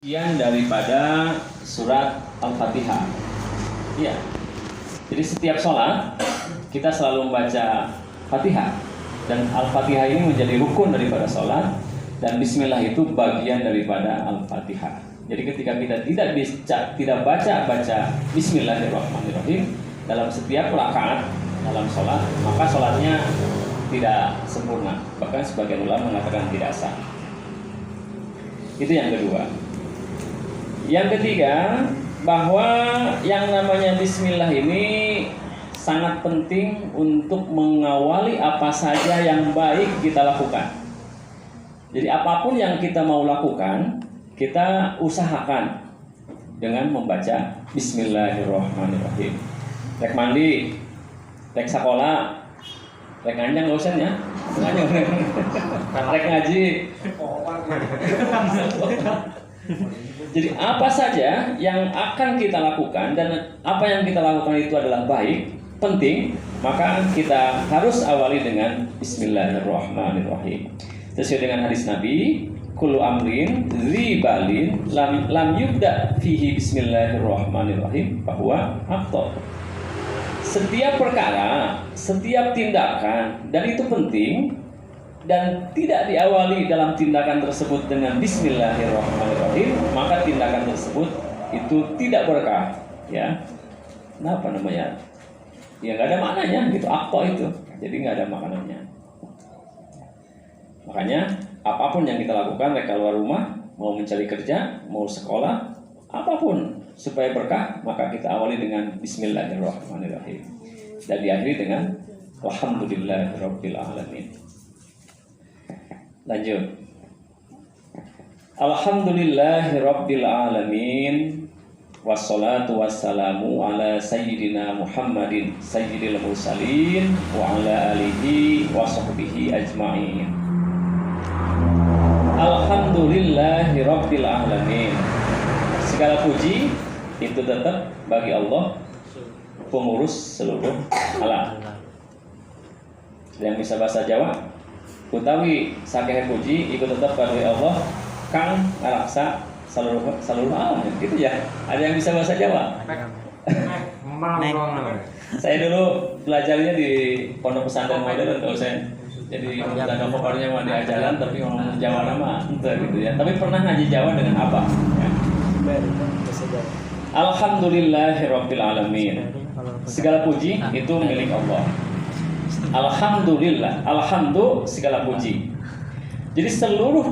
Bagian daripada surat Al-Fatihah. Ya. Jadi setiap sholat kita selalu membaca Fatihah, dan Al-Fatihah ini menjadi rukun daripada sholat, dan Bismillah itu bagian daripada Al-Fatihah. Jadi ketika kita tidak baca Bismillahirrahmanirrahim dalam setiap rakaat dalam sholat, maka sholatnya tidak sempurna. Bahkan sebagian ulama mengatakan tidak sah. Itu yang kedua. Yang ketiga, bahwa yang namanya Bismillah ini sangat penting untuk mengawali apa saja yang baik kita lakukan. Jadi apapun yang kita mau lakukan, kita usahakan dengan membaca Bismillahirrahmanirrahim. Rek mandi, rek sekolah, rek nganjang gak usah ya. Rek ngaji. Jadi apa saja yang akan kita lakukan dan apa yang kita lakukan itu adalah baik, penting, maka kita harus awali dengan Bismillahirrahmanirrahim. Sesuai dengan hadis Nabi, kullu amrin ribalin lam yubda fihi Bismillahirrahmanirrahim bahwa afdal. Setiap perkara, setiap tindakan, dan itu penting, dan tidak diawali dalam tindakan tersebut dengan Bismillahirrahmanirrahim, maka tindakan tersebut itu tidak berkah, ya. Nah, apa namanya? Ya nggak ada maknanya, gitu. Akto itu, jadi nggak ada maknanya. Makanya apapun yang kita lakukan, baik keluar rumah, mau mencari kerja, mau sekolah, apapun supaya berkah, maka kita awali dengan Bismillahirrahmanirrahim dan diakhiri dengan Alhamdulillahirabbil alamin. Lanjut. Alhamdulillahirabbil alamin, wassalatu wassalamu ala sayyidina Muhammadin sayyidil mursalin wa ala alihi wa sahbihi ajma'in. Alhamdulillahirabbil alamin. Segala puji itu tetap bagi Allah, pengurus seluruh alam. Yang bisa bahasa Jawa, utawi sakeh puji ikut tetap bagi Allah kang ngalaksa seluruh alam, gitu ya. Ada yang bisa bahasa Jawa? Saya dulu belajarnya di pondok pesantren modern, kalau saya jadi dan pokoknya mau diajaran tapi ngomong Jawa nama entah gitu ya. Tapi pernah ngaji Jawa dengan apa? Ya. Alhamdulillahirabbil alamin. Segala puji itu milik Allah. Alhamdulillah, alhamdulillah segala puji. Jadi seluruh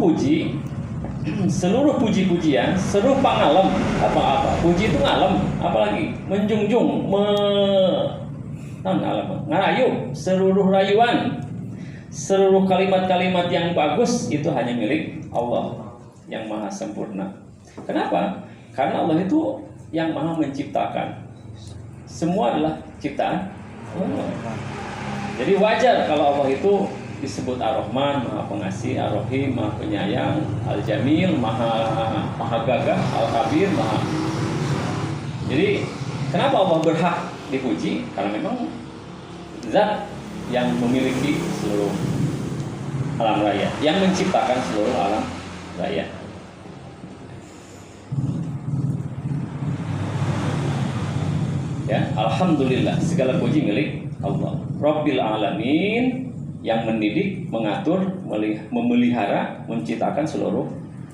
puji-pujian, seluruh pangalam apa-apa. Puji itu ngalam, apalagi menjunjung, ngarayu, seluruh rayuan, seluruh kalimat-kalimat yang bagus itu hanya milik Allah yang maha sempurna. Kenapa? Karena Allah itu yang maha menciptakan. Semua adalah ciptaan Allah. Jadi wajar kalau Allah itu disebut Ar-Rahman, Maha Pengasih, Ar-Rahim, Maha Penyayang, Al-Jamil, Maha Gagah, Al-Kabir, Maha. Jadi kenapa Allah berhak dipuji? Karena memang zat yang memiliki seluruh alam raya, yang menciptakan seluruh alam raya. Ya, alhamdulillah segala puji milik Allah. Rabbil alamin, yang mendidik, mengatur, memelihara, menciptakan seluruh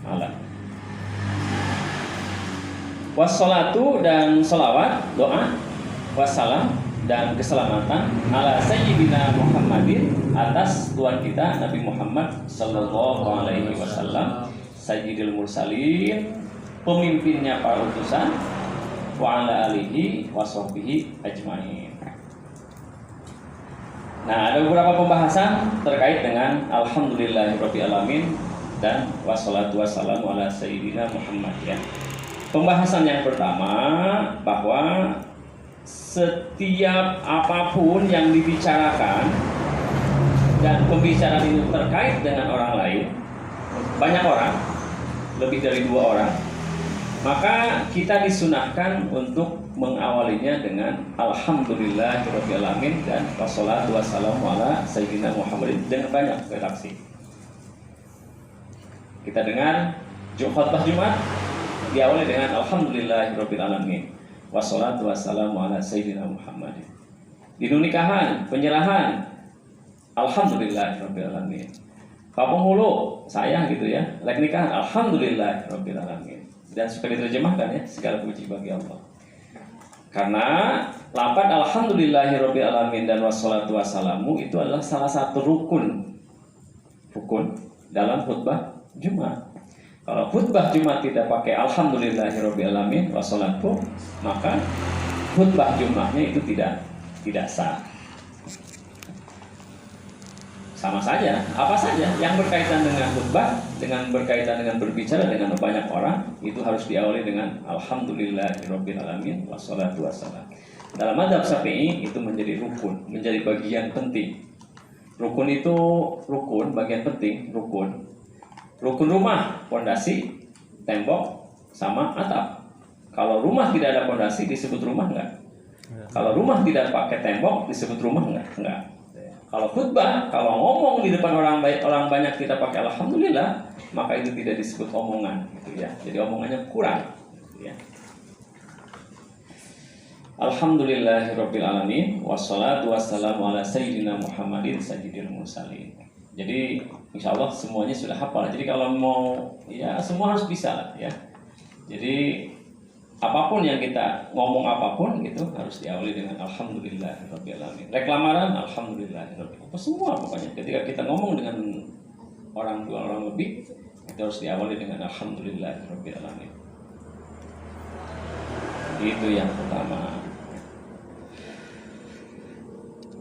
alam. Wassalatu dan salawat, doa, wassalam dan keselamatan ala sayyidina Muhammadin, atas Tuhan kita Nabi Muhammad sallallahu alaihi wasallam, sayyidil mursalin, pemimpinnya para utusan, wa ala alihi wa sahbihi ajma'in. Nah, ada beberapa pembahasan terkait dengan Alhamdulillahirabbil alamin dan wassalatu wassalamu ala sayyidina Muhammad, ya. Pembahasan yang pertama, bahwa setiap apapun yang dibicarakan dan pembicaraan itu terkait dengan orang lain, banyak orang, lebih dari 2 orang, maka kita disunahkan untuk mengawalinya dengan Alhamdulillahirabbil alamin dan wassalatu wassalamu ala sayyidina Muhammadin dengan banyak redaksi. Kita dengar khutbah Jumat diawali dengan alhamdulillahirabbil alamin. Wassalatu wassalamu ala sayyidina Muhammadin. Di nikahan, penyerahan, alhamdulillahirabbil alamin. Pak penghulu, saya gitu ya, lek nikahan, alhamdulillahirabbil alamin. Dan suka diterjemahkan ya, segala puji bagi Allah. Karena lafaz alhamdulillahirabbil alamin dan wassalatu wassalamu itu adalah salah satu rukun dalam khutbah Jumat. Kalau khutbah Jumat tidak pakai alhamdulillahirabbil alamin wassalatu, maka khutbah Jumatnya itu tidak sah. Sama saja, apa saja yang berkaitan dengan khutbah, dengan berkaitan dengan berbicara dengan banyak orang, itu harus diawali dengan alhamdulillahirabbil alamin wassalatu wassalam. Dalam mazhab Syafi'i itu menjadi rukun, menjadi bagian penting. Rukun itu bagian penting, rukun. Rukun rumah, pondasi, tembok, sama atap. Kalau rumah tidak ada pondasi disebut rumah enggak? Kalau rumah tidak pakai tembok disebut rumah enggak? Kalau khutbah, kalau ngomong di depan orang banyak kita pakai alhamdulillah, maka itu tidak disebut omongan, gitu ya. Jadi omongannya kurang, gitu ya. Alhamdulillahirabbil alamin wassalatu wassalamu ala sayyidina Muhammadin sayyidil mursalin. Jadi insyaallah semuanya sudah hafal. Jadi kalau mau ya semua harus bisa ya. Jadi apapun yang kita ngomong apapun gitu harus diawali dengan alhamdulillahirabbil alamin. Reklamaran alhamdulillahirabbil alamin. Semua pokoknya ketika kita ngomong dengan orang dua orang lebih itu harus diawali dengan alhamdulillahirabbil alamin. Itu yang pertama.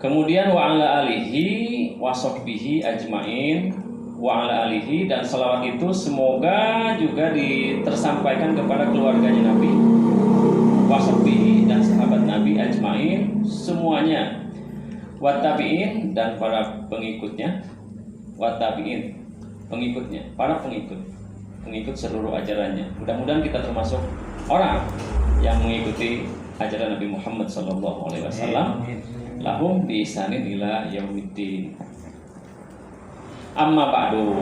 Kemudian wa ala alihi wa sahbihi ajmain, wa ala alihi, dan salawat itu semoga juga tersampaikan kepada keluarganya Nabi, wa sahbihi, dan sahabat Nabi ajmain semuanya, wa tabi'in, dan para pengikutnya, wa tabi'in, pengikutnya, para pengikut seluruh ajarannya. Mudah-mudahan kita termasuk orang yang mengikuti ajaran Nabi Muhammad SAW. Lahum bi ihsanin ila yaumiddin. Amma ba'du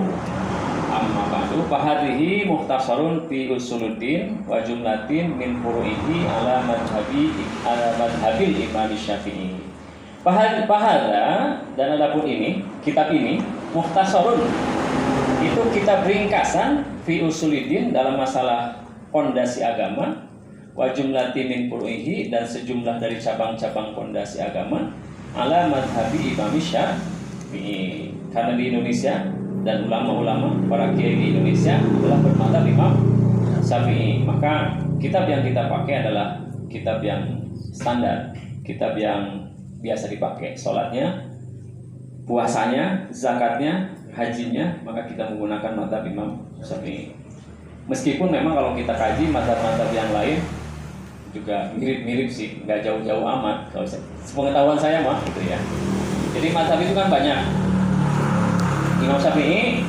fahadhihi mukhtasarun fi usuluddin wa jumlatin min furu'ihi ala madhabil Imam Syafi'i. Fahadha, dan adapun ini, kitab ini mukhtasarun, itu kitab ringkasan fi usuluddin dalam masalah pondasi agama, wa jumlati min furu'ihi, dan sejumlah dari cabang-cabang pondasi agama, ala madhabi Imam Syafi'i. Karena di Indonesia dan ulama-ulama para kiai di Indonesia adalah bermadzhab Imam Syafi'i, maka kitab yang kita pakai adalah kitab yang standar, kitab yang biasa dipakai, sholatnya, puasanya, zakatnya, hajinya, maka kita menggunakan madzhab Imam Syafi'i. Meskipun memang kalau kita kaji madzhab-madzhab yang lain juga mirip-mirip sih, nggak jauh-jauh amat. Kalau sepengetahuan saya mah gitu ya. Jadi mazhab itu kan banyak. Imam Syafi'i,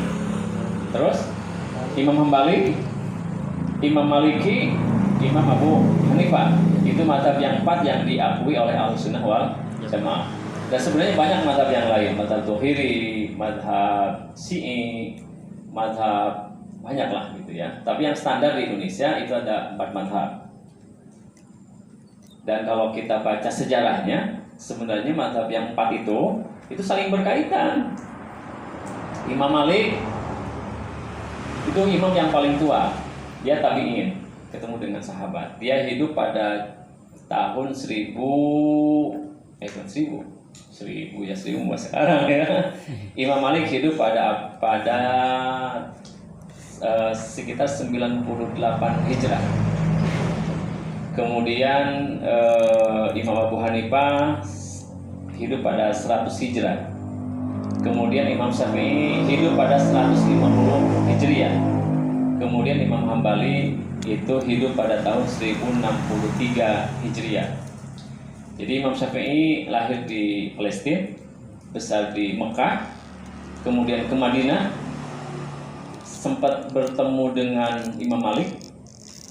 terus Imam Hambali, Imam Maliki, Imam Abu Hanifah. Itu mazhab yang 4 yang diakui oleh Ahlussunnah wal Jamaah. Dan sebenarnya banyak mazhab yang lain, mazhab Zuhri, mazhab Syi'i, mazhab banyak lah gitu ya. Tapi yang standar di Indonesia itu ada 4 mazhab. Dan kalau kita baca sejarahnya, sebenarnya mazhab yang 4 itu saling berkaitan. Imam Malik itu imam yang paling tua, dia tabi'in, ketemu dengan sahabat. Dia hidup pada tahun 1000 sekarang ya. Imam Malik hidup pada sekitar 98 Hijrah. Kemudian Imam Abu Hanifah hidup pada 100 Hijrah. Kemudian Imam Syafi'i hidup pada 150 Hijriah. Kemudian Imam Hambali itu hidup pada tahun 1063 Hijriah. Jadi Imam Syafi'i lahir di Palestina, besar di Mekah, kemudian ke Madinah, sempat bertemu dengan Imam Malik,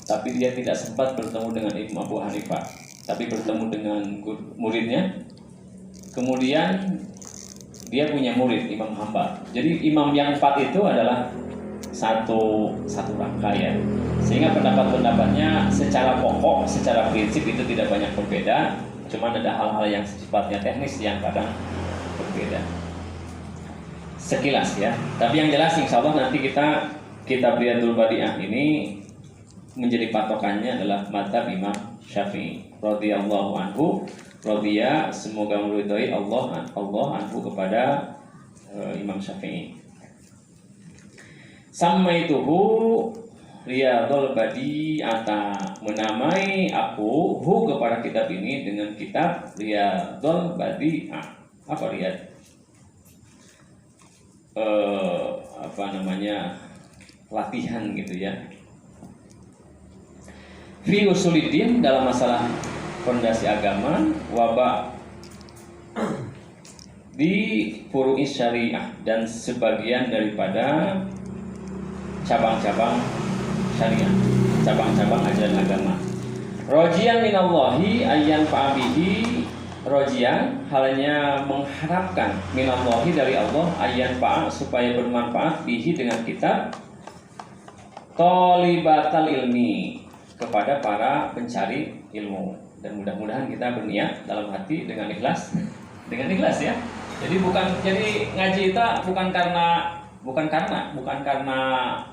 tapi dia tidak sempat bertemu dengan Imam Abu Hanifah, tapi bertemu dengan muridnya. Kemudian dia punya murid Imam Hambal. Jadi imam yang 4 itu adalah satu rangkaian, Sehingga pendapat-pendapatnya secara pokok, secara prinsip itu tidak banyak berbeda, cuma ada hal-hal yang sifatnya teknis yang kadang berbeda. Sekilas ya. Tapi yang jelas insya Allah nanti kita Riyadul Badi'ah ini menjadi patokannya adalah madzhab Imam Syafi'i radhiyallahu anhu. Radhiya, semoga meridhai Allah anhu kepada Imam Syafi'i. Samaituhu Riyadul Badi'ata, menamai aku kepada kitab ini dengan kitab Riyadul Badi'ah. Apa Riyad? Latihan gitu ya. Fi usuliddin, dalam masalah fondasi agama, wabah di furu'is syariah, dan sebagian daripada cabang-cabang syariah, cabang-cabang ajaran agama. Rojian minallahi ayyan fa'abihi, rojian halnya mengharapkan, minallahi dari Allah, ayyan fa'a supaya bermanfaat, bihi dengan kitab, tolibatal ilmi kepada para pencari ilmu. Dan mudah-mudahan kita berniat dalam hati dengan ikhlas ya. Jadi ngaji kita bukan karena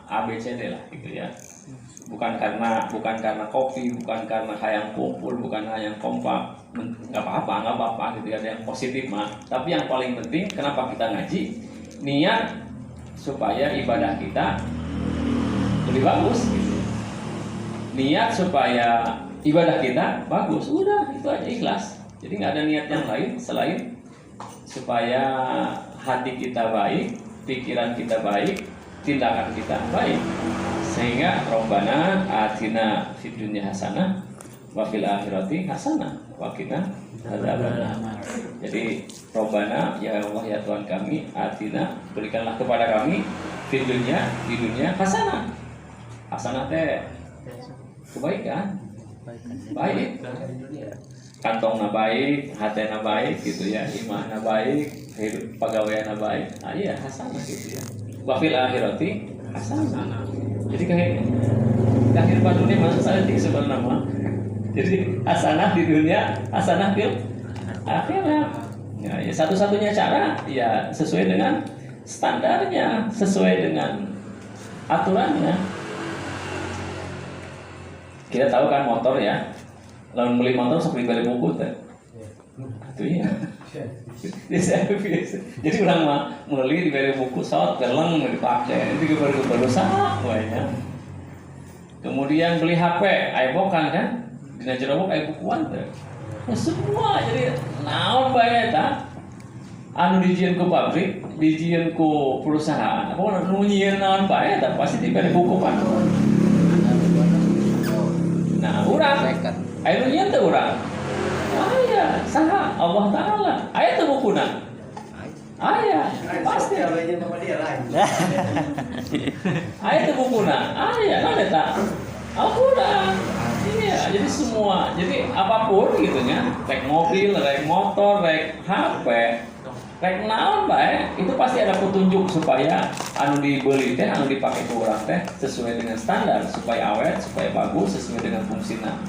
ABCD lah gitu ya. Bukan karena kopi, bukan karena hayang kumpul, bukan hayang kompak. Nggak apa-apa gitu ya, yang positif mah. Tapi yang paling penting kenapa kita ngaji? Niat supaya ibadah kita lebih bagus gitu. Niat supaya ibadah kita bagus, udah itu aja, ikhlas. Jadi nggak ada niat yang lain selain supaya hati kita baik, pikiran kita baik, tindakan kita baik. Sehingga Rabbana atina fid dunya hasanah wa fil akhirati hasanah wa qina adzabannar. Jadi Rabbana, ya Allah ya Tuhan kami, atina, berikanlah kepada kami fid dunya, di dunia hasanah. Hasanah teh kebaikan. Baik. Kantongna baik, hatena baik gitu ya, imanna baik, hidup pegawaiana baik. Ah iya, hasanah gitu ya. Wa fil akhirati hasanah. Jadi kayak kehidupan dunia masuk saja sebenarnya mah. Jadi hasanah di dunia, hasanah fil akhirat. Ya, satu-satunya cara ya sesuai dengan standarnya, sesuai dengan aturannya. Kita tahu kan motor ya, lalu beli motor seperti beli buku teh. Itu ya. Jadi orang mah beli di beli buku saat geleng dipakai, itu baru sah ya. Kemudian beli HP, iPhone kan, dina jerobok aya bukuan teh. Ya semua jadi naon bae eta. Anu dijieun ku pabrik, dijieun ku perusahaan, apa nu nyieun naon bae eta pasti diberi buku pan. Nah, urang aya nu nyieun teh urang. Aya saha Allah Taala. Aya teh bukuna. Aya pasti aya sama dia lain. Aya teh bukuna. Aya naon eta? Al-Qur'an. Iya, jadi semua, jadi apapun gitu nya, rek mobil, rek motor, rek HP, rek naon bae, itu pasti ada petunjuk supaya anu dibeli teh, anu dipakai ku urang teh sesuai dengan standar, supaya awet, supaya bagus, sesuai dengan fungsina.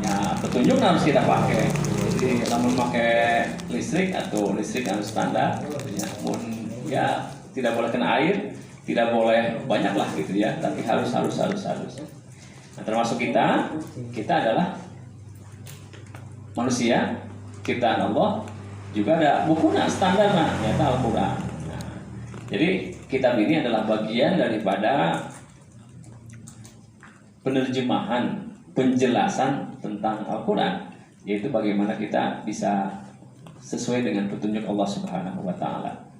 Ya, petunjuk harus kita pakai. Jadi namun pakai listrik atau listrik harus standar, ya tidak boleh kena air, tidak boleh banyak lah gitu ya, tapi harus. Nah, termasuk kita adalah manusia, ciptaan Allah, juga ada bukunya standarnya, yaitu Al-Quran. Nah, jadi kitab ini adalah bagian daripada penerjemahan, penjelasan tentang Al-Quran, yaitu bagaimana kita bisa sesuai dengan petunjuk Allah Subhanahu wa Ta'ala.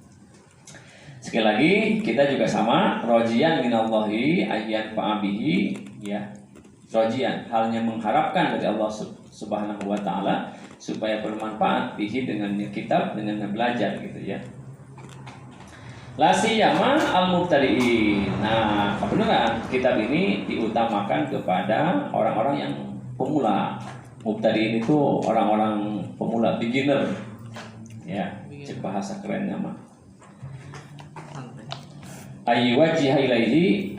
Sekali lagi, kita juga sama, rojian minallahi ayyan fa'abihi, ya. Rojian, halnya mengharapkan dari Allah Subhanahu wa Ta'ala supaya bermanfaat bihi dengan kitab, dengan belajar gitu ya. La siyama al-mubtadi'in. Nah, kebenaran kitab ini diutamakan kepada orang-orang yang pemula. Mubtadi'in itu orang-orang pemula, beginner. Ya, cek bahasa keren nama. Ayyuwajjiha ilaihi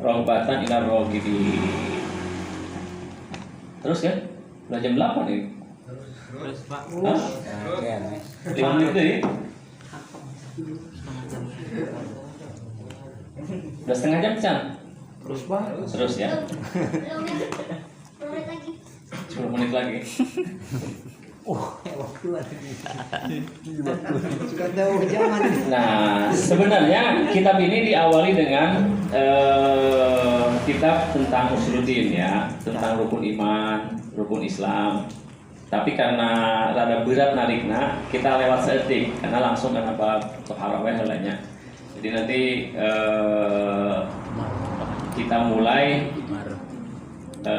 Rogbatan ila rogibin. Terus kan? Udah jam 8 nih. Terus Pak. Hah? 5 menit deh. Udah setengah jam Chan. Terus Pak. Terus ya. 10 menit lagi. Nah, sebenarnya kitab ini diawali dengan kitab tentang usuluddin ya, tentang rukun iman, rukun Islam. Tapi karena rada berat narikna, kita lewat seetik karena langsung karena bab toharoh helanya. Jadi nanti kita mulai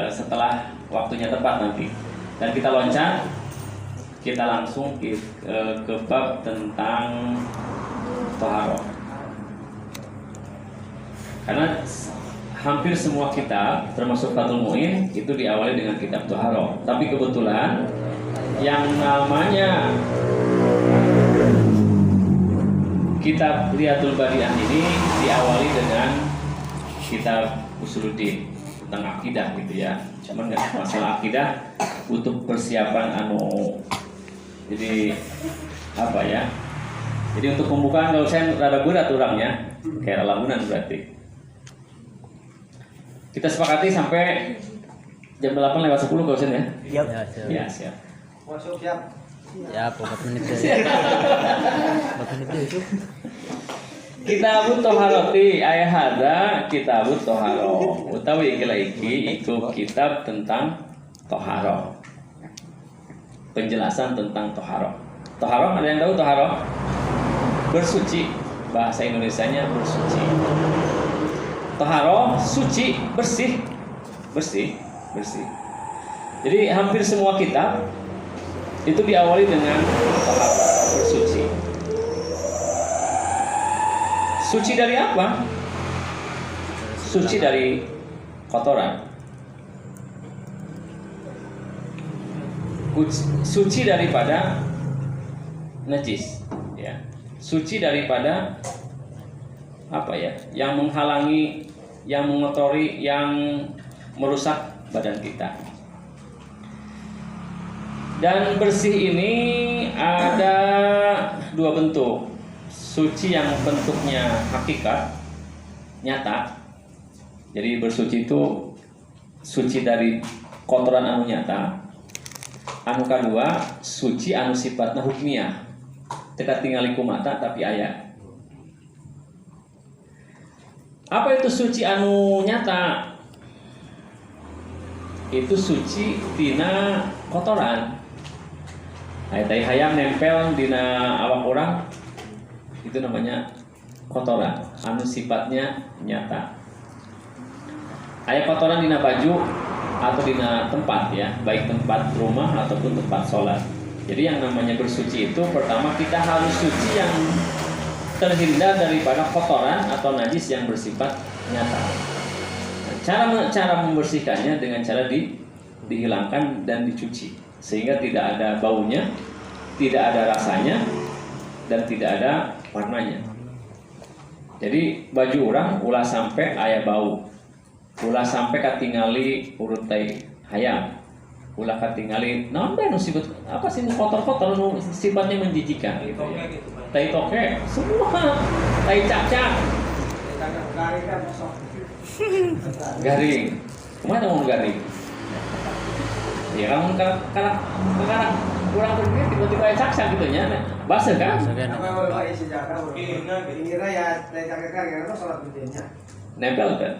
setelah waktunya tepat nanti, dan kita loncat, kita langsung ke bab tentang toharoh. Karena hampir semua kitab, termasuk Fathul Mu'in, itu diawali dengan kitab toharoh. Tapi kebetulan yang namanya kitab Riyadul Badi'ah ini diawali dengan kitab Usuluddin tentang akidah gitu ya. Cuman nggak masalah akidah untuk persiapan jadi apa ya? Jadi untuk pembukaan kalau saya rada berat orangnya, kayak lamunan berarti. Kita sepakati sampai jam 8 lewat 10 kalau ya? Siap. Ya, siap. Masuk siap. Ya, 4 menit deh. 4 menit deh. Kitabut Toharoti ayah hada kitabut toharo utawi ikilah iki itu kitab tentang toharo, penjelasan tentang toharo. Toharo ada yang tahu toharo? Bersuci, bahasa Indonesianya bersuci. Toharo suci, bersih. Jadi hampir semua kitab itu diawali dengan toharo, bersuci. Suci dari apa? Suci dari kotoran. Suci daripada najis, ya. Suci daripada apa ya? Yang menghalangi, yang mengotori, yang merusak badan kita. Dan bersih ini ada dua bentuk. Suci yang bentuknya hakikat, nyata. Jadi bersuci itu suci dari kotoran anu nyata. Anu kedua, suci anu sifatna hukmiyah. Teka tingali kumata tapi aya. Apa itu suci anu nyata? Itu suci tina kotoran. Tai hayam nempel dina awak orang, itu namanya kotoran anu sifatnya nyata. Aya kotoran dina baju atau dina tempat ya, baik tempat rumah ataupun tempat sholat. Jadi yang namanya bersuci itu pertama kita harus suci yang terhindar daripada kotoran atau najis yang bersifat nyata. Cara membersihkannya dengan cara dihilangkan dan dicuci sehingga tidak ada baunya, tidak ada rasanya, dan tidak ada warnanya. Jadi baju orang ulah sampai aya bau, ulah sampai katingali urut tai hayam, ulah katingali naon bae nu sifat apa sih nu kotor-kotor nu sifatnya menjijikan gitu ya. Tai toke semua, tai cacak, garing, kemana mau garing? Ya kamu karena kurang berpikir tiba-tiba aya cacak gitu nya, basah kan? Nempel kan?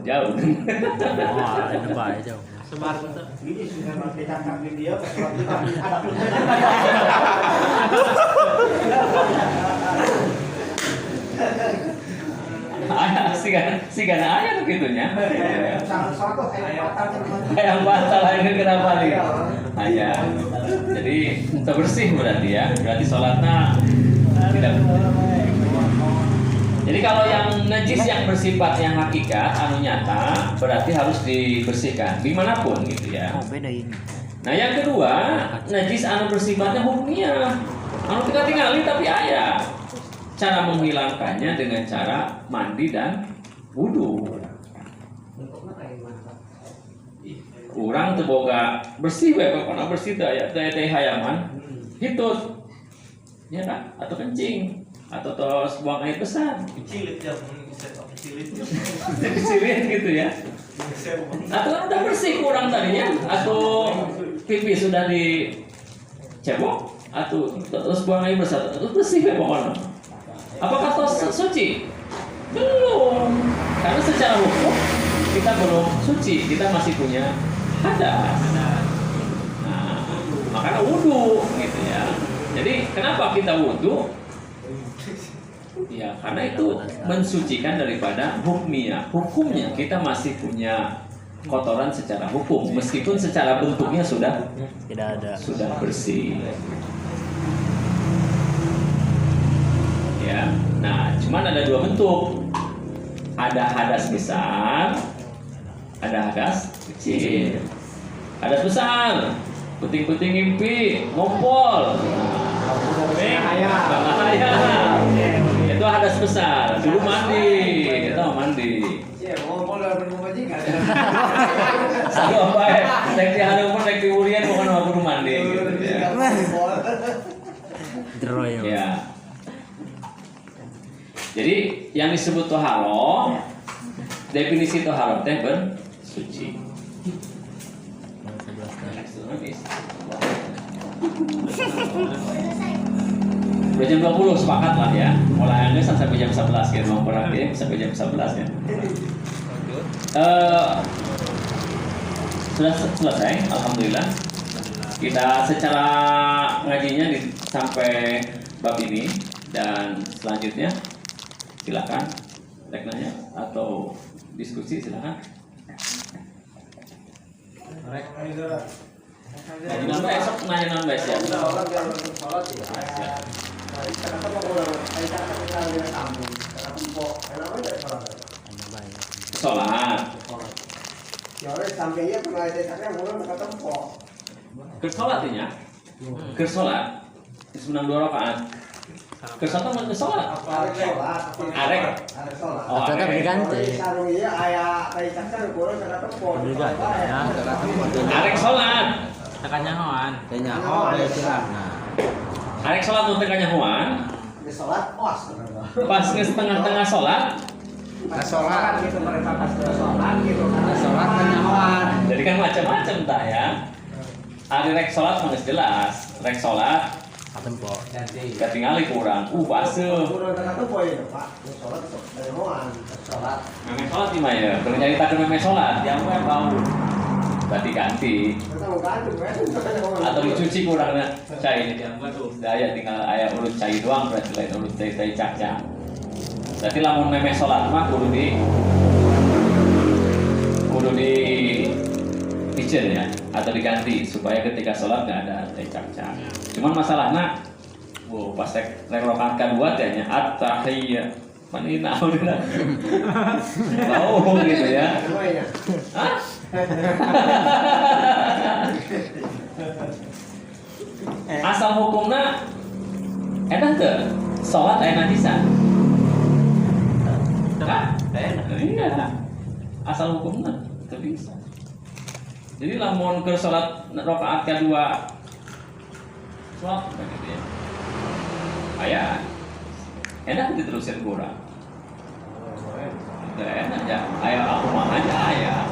Jauh. Wah, itu baik jauh. Semar betul. Ini sudah pakai cakap di dia pas waktu ada. Si gana ayah tuh gitunya. Satu Ayam batal aja kenapa nih? Ayah. Jadi bersih berarti ya. Berarti sholatnya tidak. Jadi kalau yang najis yang bersifat yang hakikat anu nyata berarti harus dibersihkan dimanapun gitu ya. Oh, beda ini. Nah yang kedua najis anu bersifatnya hukmiyah. Anu kita tinggali tapi ayah. Cara menghilangkannya dengan cara mandi dan wudu. Kurang teu boga bersih we pokona bersih teh aya teh hayaman hitut. Ya kan? Atau kencing atau tos buang air besar. Cilit ya, cilit. Jadi sirit gitu ya. Atau kan udah bersih kurang tadinya atau pipi sudah dicebok atau terus buang air besar terus bersih we pokona. Apakah tos suci? Belum. Karena secara hukum kita belum suci, kita masih punya hadas. Nah, makanya wudu gitu ya. Jadi kenapa kita wudu? Ya karena itu mensucikan daripada hukumnya. Hukumnya kita masih punya kotoran secara hukum, meskipun secara bentuknya sudah Tidak ada. sudah bersih. Ya, nah cuman ada dua bentuk. Ada hadas besar, ada hadas kecil. Hadas besar, puting-puting ngimpi, ngompol. Bahaya. Itu hadas besar. Dulu mandi, itu mandi. Satu apa ya? Tek di hadapan, tek di urian, bukan mau kudu mandi. Gitu, ya. Droy. Ya. Jadi yang disebut toharo, definisi toharo teh bersuci. Udah jam 20 sepakat lah ya. Mulai sampai jam 11 ya, mau berarti sampai jam 11 ya. Sudah selesai, alhamdulillah. Kita secara ngajinya sampai bab ini dan selanjutnya silakan nanya atau diskusi silakan. Nanti esok nanya non ya. Sholat. Kersolatnya, kersolat. Sebenarnya 2 rakaat. Kersolat mau kersolat. Arek. Oh, Tetap diganti. Arek sholat. Tekannya hoan. Arek sholat mau tekannya hoan. Pas ke tengah-tengah sholat. Jadi kan macam-macam tak ya. Hari rek sholat mah jelas. Rek sholat Tempo. ketinggalan kurang. Basuh. Memang sholat di mana ya? Kalau nyari takut memang sholat, yang bau. Berarti ganti. Atau dicuci kurangnya cai. Daya tinggal ayah urut cai doang berarti lain urut cai cak-cak. Berarti lamun memang sholat mah kudu di picen ya atau diganti supaya ketika sholat nggak ada cai cak-cak. Cuman masalahnya, pas rakaat kedua tehnya at-tahiyyah. Manina udah. Bau gitu ya. Hah? Asal hukumnya enak tuh sholat aya najisan. Iya. Asal hukumnya itu bisa. Jadi lamun ke sholat rakaat kedua sholat begitu ya. Ayah enak diterusin kurang. Gak enak ya. Ayah aku mah aja ayah.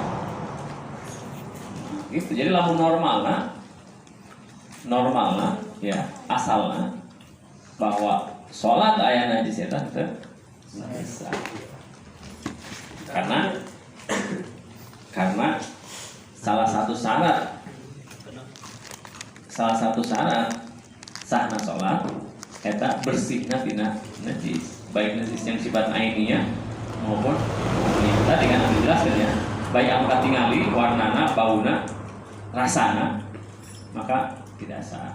Gitu. Jadi lamun normalna ya asalnya bahwa sholat ayah najis eta teu bisa. Karena salah satu syarat sahna sholat eta bersihna tina najis, baik najis yang sifat ainiyah maupun tadi kan dijelaskan ya, baik anu katingali warnana, bauna, rasana, maka tidak sah.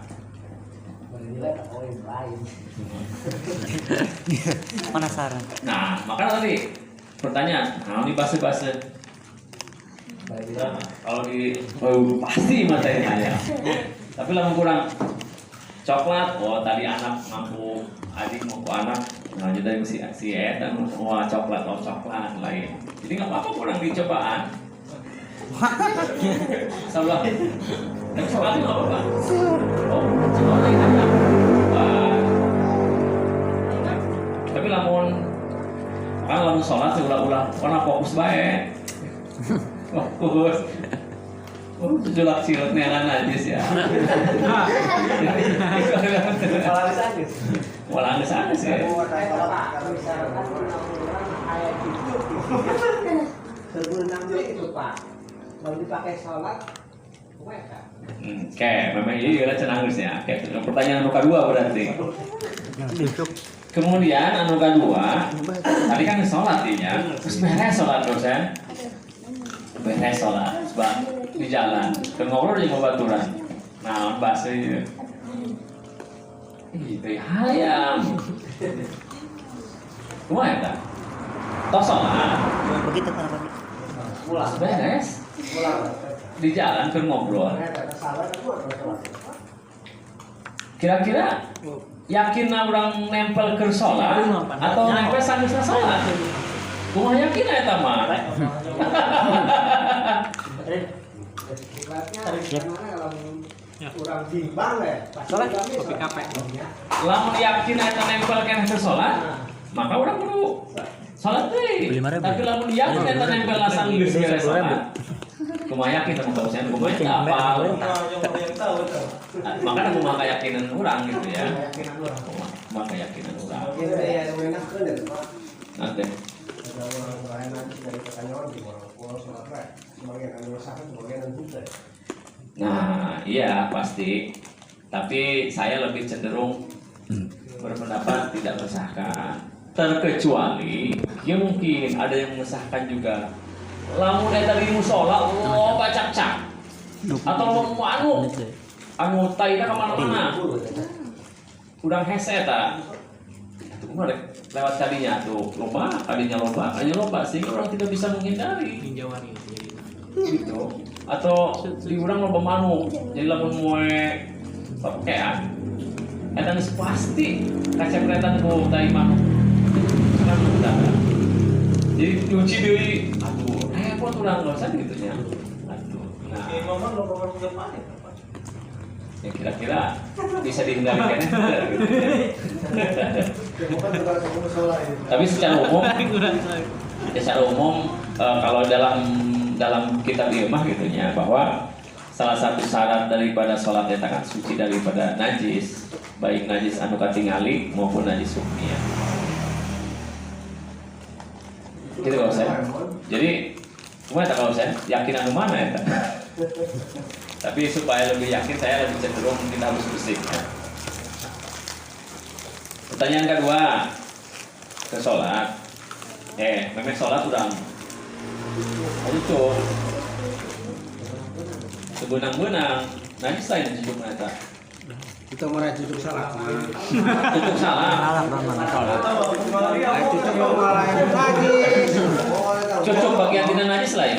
Penasaran. Nah, maka tadi pertanyaan, kalau di base-base kalau di pasti materi saya. Tapi lama kurang coklat, tadi anak mampu, adik mampu anak Nah, jadi si Eta wah coklat lain. Jadi nggak apa-apa kurang dicobaan. Salah. Coklat nggak apa-apa. Oh, coklat lain aja. Tapi lamun sholat ulah karena fokus baik. Fokus. Julak silat nelan aja sih ya. Malah disangkis. Walang sana sih. Terbenam itu Pak. Kalau dipakai sholat, Kayak memang iya lah cenangusnya. Kayak pertanyaan anu kedua berarti. Kemudian anu kedua, tadi kan sholat ya. Terus beres sholat dosen. Beres sholat, sebab di jalan. Ke ngobrol di baturan. Nah, bahasa itu. Itu hayam. Kumaha eta? Tos sholat. Begitu kan Pak. pulang. Beres. Pulang. Di jalan ke ngobrol. Kira-kira yakin orang nempel ke sholat atau nempel sambil sholat? Kumaha yakin eta mah? Kurang timbang ya. Sholat kopi kape. Lamun yakin eta nempel keneh ke sholat, maka orang perlu sholat deui. 5.000. Tapi lamun yakin eta nempel asal geus beres sholat. Kumaha yakin sama dosen kumaha eta apa? Makanya kumaha keyakinan orang gitu ya. Kumaha keyakinan orang. Oke. Nah, iya pasti. Tapi saya lebih cenderung berpendapat tidak mengesahkan. Terkecuali ya mungkin ada yang mengesahkan juga. Lamun eta di musola, oh bacak-cak. Atau mau anu taina ka mana-mana. Udang hese eta. Itu mah lewat kalinya tuh lomba, kalinya lomba sehingga orang tidak bisa menghindari. Tinjauan Gitu. Atau di urang lomba manu. Jadi lamun moe pakean eta geus pasti kacepretan ku tai manu. Kan udah. Jadi cuci deui, aduh, repot urang dosen gitu nya. Aduh. Nah, ya kira-kira bisa dihindari kan? Tapi secara umum kalau dalam kitab ilmah gitunya bahwa salah satu syarat daripada sholat eta kan suci daripada najis, baik najis anu katingali maupun najis hukmiyah. Gitu kalau saya. Jadi cuma kalau saya yakin anu mana ya? Tapi supaya lebih yakin saya lebih cenderung kita harus bersih. Pertanyaan kedua ke sholat. Memang sholat udah. Aduh tuh. Sebenang-benang. Nanti saya cucuk nata. Kita mau cucuk salah. Cucuk salah. Salah Bang sholat. Cucuk malah yang lagi. Cucuk bagian tidak najis lain.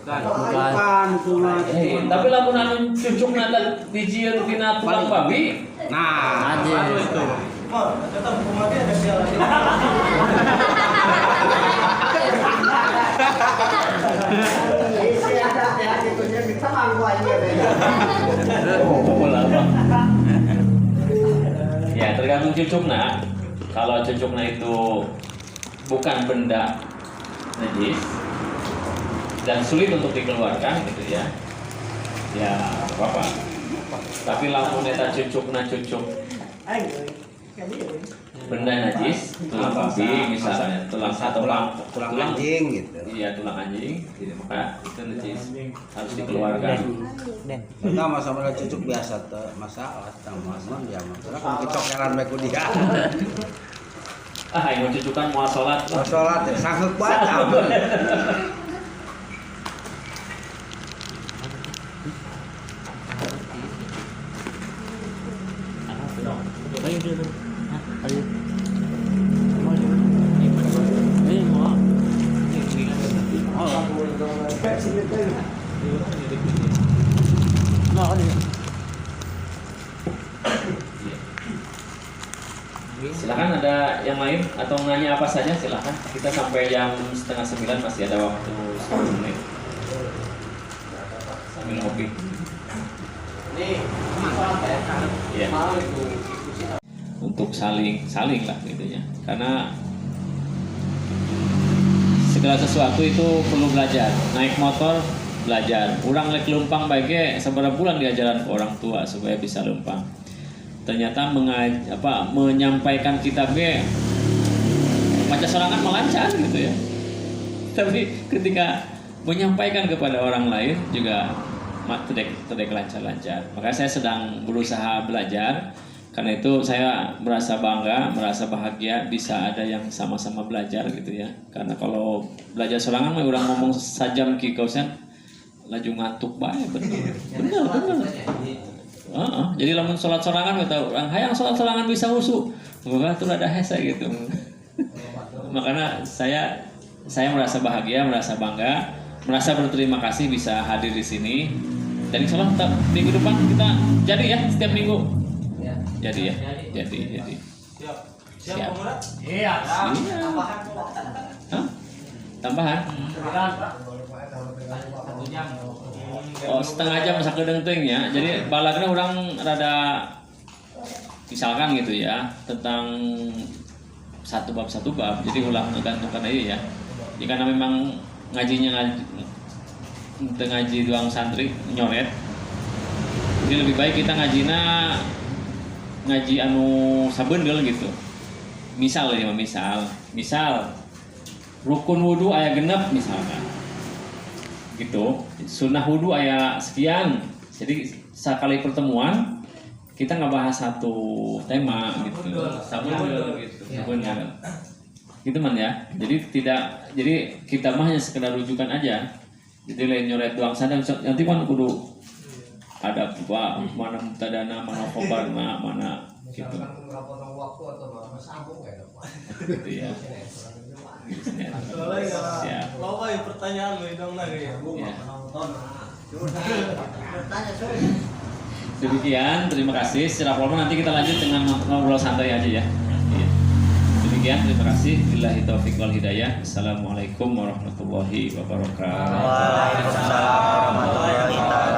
Bukan cuma. Tapi lamun anu cucuk nata dijieun tina tulang babi. Nah, Najis. Itu. tetap rumah dia ada piala. Isi ada ya gitu dia bisa manggu aja deh. Ya tergantung cucukna. Kalau cucukna itu bukan benda najis dan sulit untuk dikeluarkan gitu ya, ya apa? Tapi lamun eta cucukna cucuk benda najis, tulang babi misalnya, tulang Anjing gitu. iya tulang anjing, gitu, maka itu najis harus dikeluarkan. Den. Pertama sama cucuk biasa tuh masalah sama ya masalah kalau kecokeran bae ku dia. Yang mau cucukan mau sholat. Mau sholat ya sanggup baca. Ayo dulu. Ayo. Ayo mau. Mau nih. Silakan ada yang lain atau nanya apa saja silahkan. Kita sampai jam 8:30 masih ada waktu 10 menit. Sambil ngopi. Ya. Untuk saling lah gitu ya. Karena segala sesuatu itu perlu belajar. Naik motor belajar. Urang lek lempang baiknya seberapa bulan diajaran ke orang tua supaya bisa lempang. Ternyata menyampaikan kitabnya baca sorangan melancar gitu ya. Tapi ketika menyampaikan kepada orang lain juga tidak lancar-lancar. Maka saya sedang berusaha belajar. Karena itu saya merasa bangga, merasa bahagia bisa ada yang sama-sama belajar gitu ya. Karena kalau belajar sorangan mah orang ngomong sajam ki kausan laju ngantuk bae bener. Jadi lamun sholat sorangan kita orang hayang sholat sorangan bisa husu. Maka tuh ada hese gitu. Makanya saya merasa bahagia, merasa bangga, merasa berterima kasih bisa hadir di sini. Dan insyaallah minggu depan kita jadi ya setiap minggu. Jadi. Siap. Iya. Hah? Tambahan? 1 jam. Oh, setengah jam sakedeung teuing ya. Jadi balagna orang rada misalkan gitu ya tentang satu bab. Jadi ulang ngegantungkan aja ya. Jika memang ngaji doang santri nyoret. Jadi lebih baik kita ngaji anu sabeundel gitu. Misal rukun wudu aya genep misalkan. Gitu. Sunnah wudu aya sekian. Jadi sekali pertemuan kita ngebahas satu tema gitu. Sabeundel gitu. Sabeundel. Gitu man ya. Jadi kita mah hanya sekedar rujukan aja. Jadi lain nyoret doang sana nanti kan kudu ada apa mana mutadana mana khobarna mana gitu gitu ya. Siap. Loba pertanyaan lu dong lagi ya. Demikian, terima kasih. Secara formal nanti kita lanjut dengan ngobrol santai aja ya. Iya. Demikian, terima kasih. Billahi taufiq wal hidayah. Assalamualaikum warahmatullahi wabarakatuh. Waalaikumsalam warahmatullahi wabarakatuh.